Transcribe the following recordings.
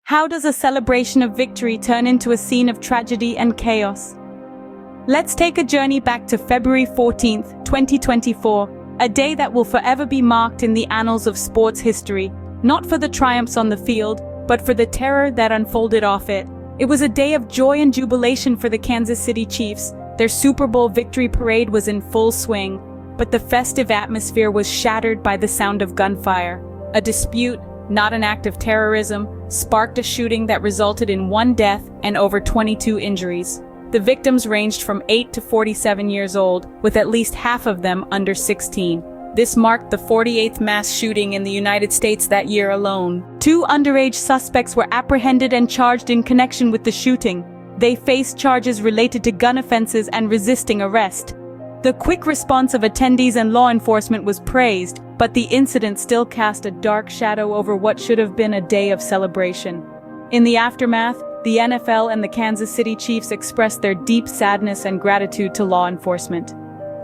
How does a celebration of victory turn into a scene of tragedy and chaos? Let's take a journey back to February 14th, 2024, a day that will forever be marked in the annals of sports history, not for the triumphs on the field, but for the terror that unfolded off it. It was a day of joy and jubilation for the Kansas City Chiefs. Their Super Bowl victory parade was in full swing, but the festive atmosphere was shattered by the sound of gunfire. A dispute, not an act of terrorism, sparked a shooting that resulted in 1 death and over 22 injuries. The victims ranged from 8 to 47 years old, with at least half of them under 16. This marked the 48th mass shooting in the United States that year alone. 2 underage suspects were apprehended and charged in connection with the shooting. They faced charges related to gun offenses and resisting arrest. The quick response of attendees and law enforcement was praised, but the incident still cast a dark shadow over what should have been a day of celebration. In the aftermath, the NFL and the Kansas City Chiefs expressed their deep sadness and gratitude to law enforcement.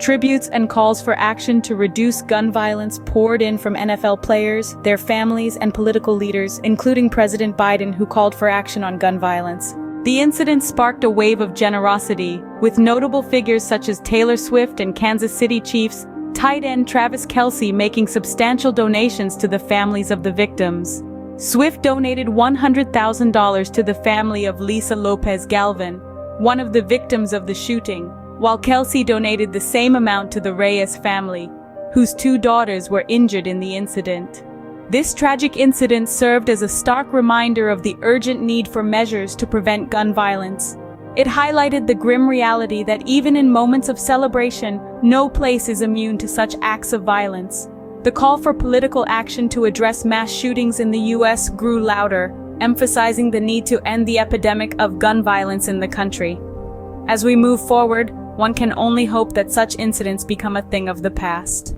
Tributes and calls for action to reduce gun violence poured in from NFL players, their families, and political leaders, including President Biden, who called for action on gun violence. The incident sparked a wave of generosity, with notable figures such as Taylor Swift and Kansas City Chiefs tight end Travis Kelce making substantial donations to the families of the victims. Swift donated $100,000 to the family of Lisa Lopez Galvan, one of the victims of the shooting, while Kelce donated the same amount to the Reyes family, whose 2 daughters were injured in the incident. This tragic incident served as a stark reminder of the urgent need for measures to prevent gun violence. It highlighted the grim reality that even in moments of celebration, no place is immune to such acts of violence. The call for political action to address mass shootings in the U.S. grew louder, emphasizing the need to end the epidemic of gun violence in the country. As we move forward, one can only hope that such incidents become a thing of the past.